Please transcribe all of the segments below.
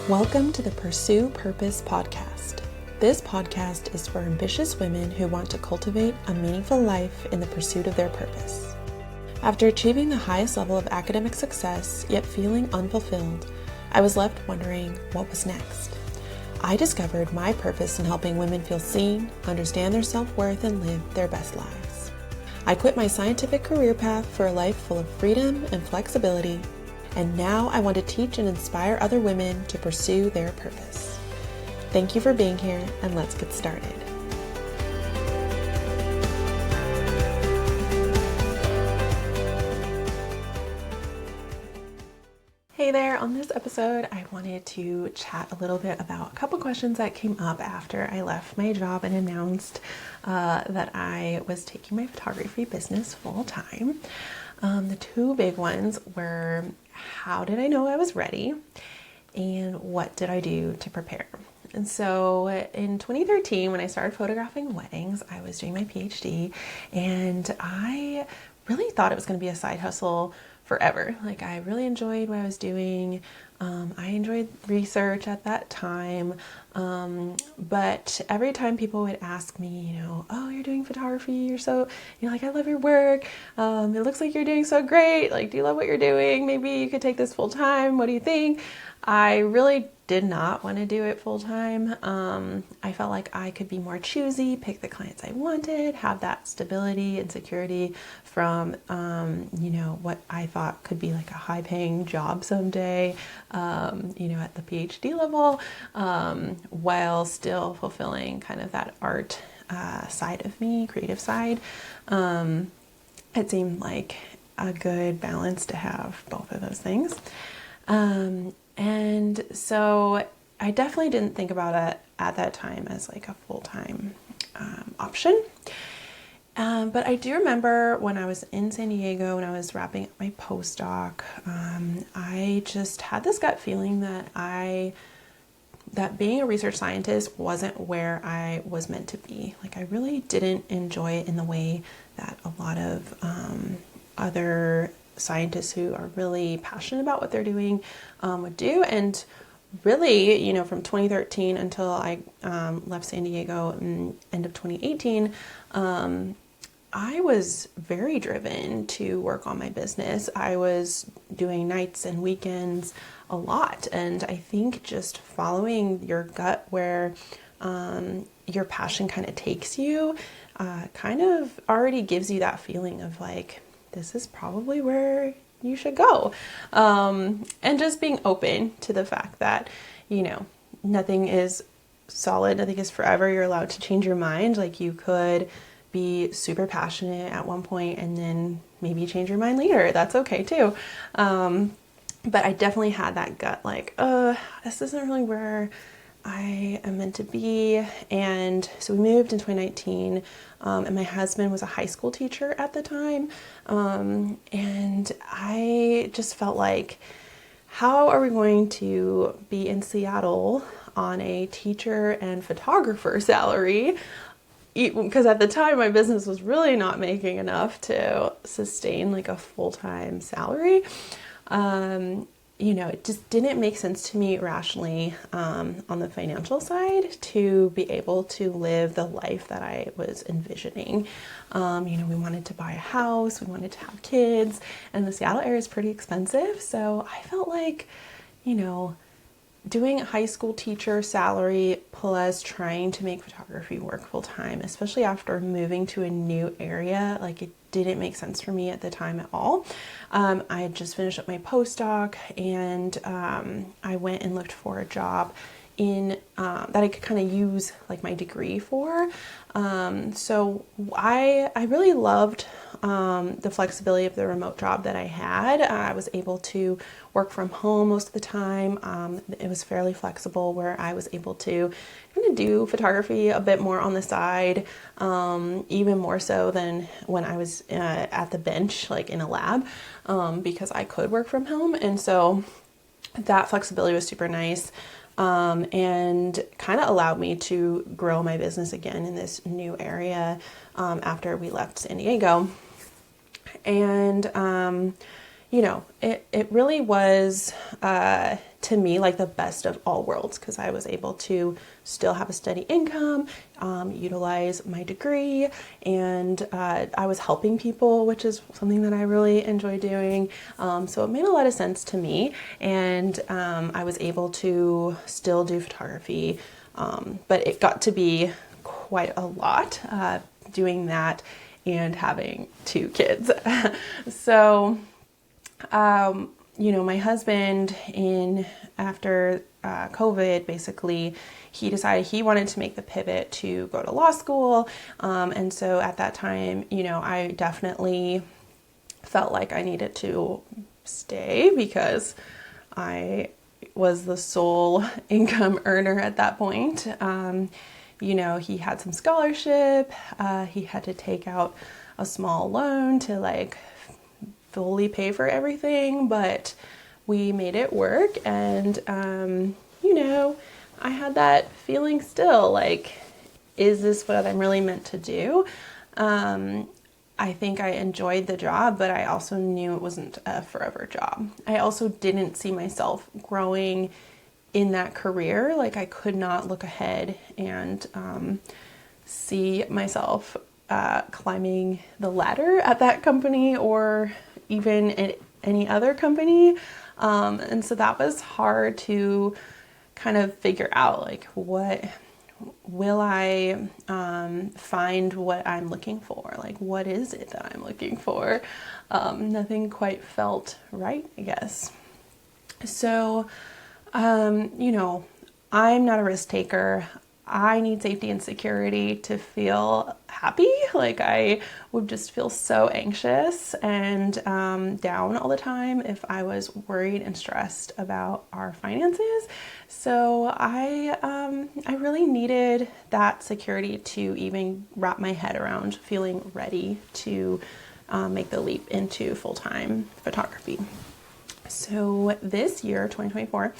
Welcome to the Pursue Purpose podcast. This podcast is for ambitious women who want to cultivate a meaningful life in the pursuit of their purpose. After achieving the highest level of academic success, yet feeling unfulfilled, I was left wondering what was next. I discovered my purpose in helping women feel seen, understand their self-worth, and live their best lives. I quit my scientific career path for a life full of freedom and flexibility, and now I want to teach and inspire other women to pursue their purpose. Thank you for being here, and let's get started. Hey there, on this episode, I wanted to chat a little bit about a couple questions that came up after I left my job and announced that I was taking my photography business full time. The two big ones were, how did I know I was ready? And what did I do to prepare? And so in 2013, when I started photographing weddings, I was doing my PhD, and I really thought it was going to be a side hustle forever. Like, I really enjoyed what I was doing. I enjoyed research at that time. But every time people would ask me, oh, you're doing photography. You're so, like, I love your work. It looks like you're doing so great. Like, do you love what you're doing? Maybe you could take this full time. What do you think? I really did not want to do it full time. I felt like I could be more choosy, pick the clients I wanted, have that stability and security from, what I thought could be like a high paying job someday, at the PhD level, while still fulfilling kind of that art side of me, creative side. It seemed like a good balance to have both of those things. And so I definitely didn't think about it at that time as like a full-time option. But I do remember when I was in San Diego, when I was wrapping up my postdoc, I just had this gut feeling that being a research scientist wasn't where I was meant to be. Like, I really didn't enjoy it in the way that a lot of other scientists who are really passionate about what they're doing would do. And really, from 2013 until I left San Diego in end of 2018, I was very driven to work on my business. I was doing nights and weekends a lot. And I think just following your gut where your passion kind of takes you kind of already gives you that feeling of like, this is probably where you should go. And just being open to the fact that, nothing is solid, nothing is forever. You're allowed to change your mind. Like, you could be super passionate at one point and then maybe change your mind later. That's okay too. But I definitely had that gut like, this isn't really where I am meant to be. And so we moved in 2019, and my husband was a high school teacher at the time. And I just felt like, how are we going to be in Seattle on a teacher and photographer salary? Because at the time my business was really not making enough to sustain like a full-time salary. It just didn't make sense to me rationally on the financial side to be able to live the life that I was envisioning. We wanted to buy a house, we wanted to have kids, and the Seattle area is pretty expensive. So I felt like, doing a high school teacher salary plus trying to make photography work full time, especially after moving to a new area, like, it didn't make sense for me at the time at all. I had just finished up my postdoc, and I went and looked for a job in that I could kind of use like my degree for. So I really loved the flexibility of the remote job that I had. I was able to work from home most of the time. It was fairly flexible where I was able to kind of do photography a bit more on the side, even more so than when I was at the bench, like in a lab, because I could work from home. And so that flexibility was super nice. And kind of allowed me to grow my business again in this new area after we left San Diego. And, it really was to me like the best of all worlds, because I was able to still have a steady income, utilize my degree, and I was helping people, which is something that I really enjoy doing. So it made a lot of sense to me, and I was able to still do photography, but it got to be quite a lot doing that and having 2 kids. So my husband, after COVID, basically, he decided he wanted to make the pivot to go to law school. And so at that time, I definitely felt like I needed to stay because I was the sole income earner at that point. He had some scholarship. He had to take out a small loan to fully pay for everything, but we made it work. And, I had that feeling still, is this what I'm really meant to do? I think I enjoyed the job, but I also knew it wasn't a forever job. I also didn't see myself growing in that career. I could not look ahead and see myself climbing the ladder at that company or even at any other company. And so that was hard to kind of figure out, what will I find what I'm looking for? What is it that I'm looking for? Nothing quite felt right, I guess. So, I'm not a risk taker. I need safety and security to feel happy. I would just feel so anxious and down all the time if I was worried and stressed about our finances. So I really needed that security to even wrap my head around feeling ready to make the leap into full-time photography. So this year, 2024,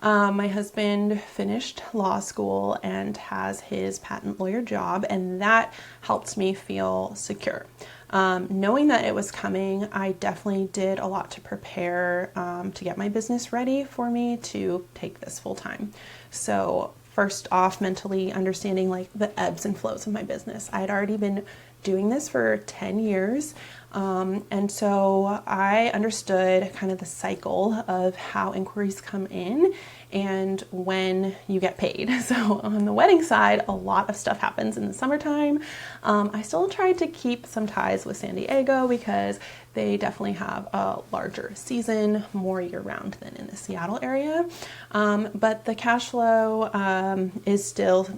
my husband finished law school and has his patent lawyer job, and that helped me feel secure. Knowing that it was coming, I definitely did a lot to prepare to get my business ready for me to take this full time. So first off, mentally understanding the ebbs and flows of my business. I had already been doing this for 10 years. And so I understood kind of the cycle of how inquiries come in and when you get paid. So on the wedding side, a lot of stuff happens in the summertime. I still tried to keep some ties with San Diego because they definitely have a larger season, more year round than in the Seattle area. But the cash flow is still,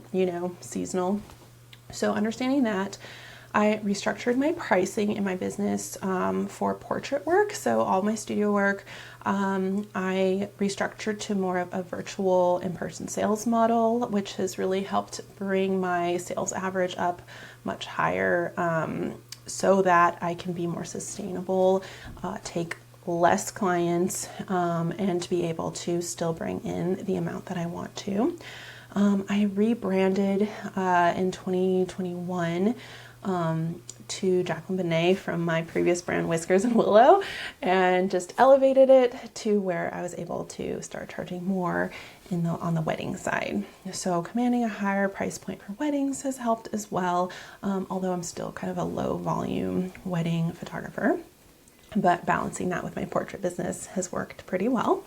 seasonal. So understanding that, I restructured my pricing in my business for portrait work. So all my studio work, I restructured to more of a virtual in-person sales model, which has really helped bring my sales average up much higher so that I can be more sustainable, take less clients, and to be able to still bring in the amount that I want to. I rebranded in 2021 to Jacqueline Benet from my previous brand Whiskers and Willow, and just elevated it to where I was able to start charging more on the wedding side. So commanding a higher price point for weddings has helped as well, although I'm still kind of a low volume wedding photographer, but balancing that with my portrait business has worked pretty well.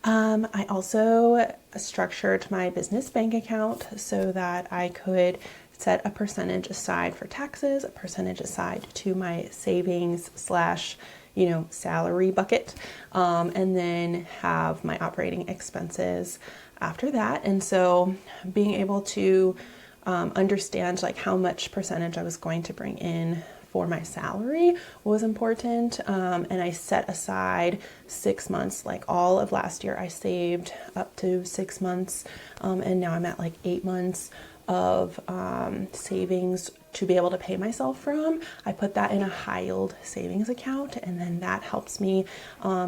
I also structured my business bank account so that I could set a percentage aside for taxes, a percentage aside to my savings / salary bucket, and then have my operating expenses after that. And so being able to understand how much percentage I was going to bring in for my salary was important. And I set aside 6 months, all of last year I saved up to 6 months. And now I'm at 8 months of savings to be able to pay myself from. I put that in a high yield savings account, and then that helps me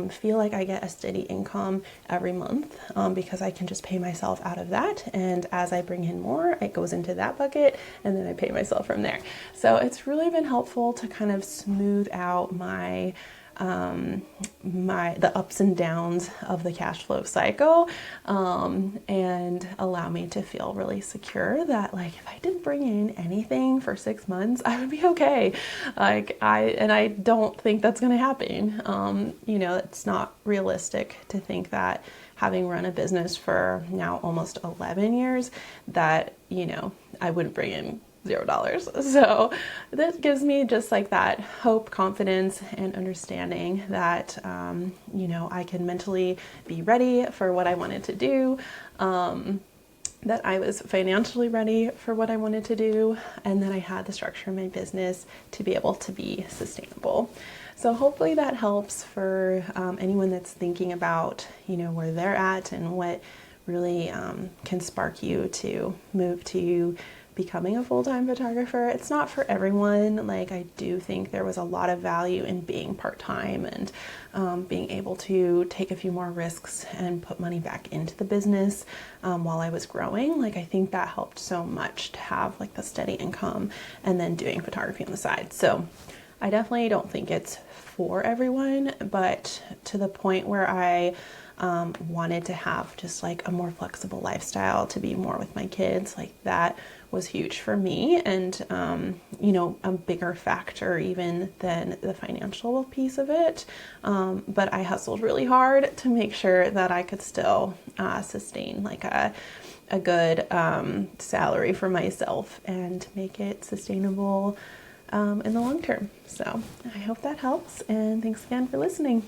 feel like I get a steady income every month because I can just pay myself out of that, and as I bring in more, it goes into that bucket, and then I pay myself from there. So it's really been helpful to kind of smooth out my the ups and downs of the cash flow cycle, and allow me to feel really secure that like if I didn't bring in anything for 6 months, I would be okay. I don't think that's going to happen. It's not realistic to think that having run a business for now almost 11 years that, I wouldn't bring in $0. So that gives me just like that hope, confidence, and understanding that, I can mentally be ready for what I wanted to do, that I was financially ready for what I wanted to do, and that I had the structure in my business to be able to be sustainable. So hopefully that helps for anyone that's thinking about, where they're at and what really can spark you to move to becoming a full-time photographer. It's not for everyone. Like, I do think there was a lot of value in being part-time and being able to take a few more risks and put money back into the business while I was growing. Like, I think that helped so much to have like the steady income and then doing photography on the side. So I definitely don't think it's for everyone, but to the point where I wanted to have just like a more flexible lifestyle, to be more with my kids, like that was huge for me, and a bigger factor even than the financial piece of it. But I hustled really hard to make sure that I could still sustain like a good salary for myself and make it sustainable in the long term. So I hope that helps, and thanks again for listening.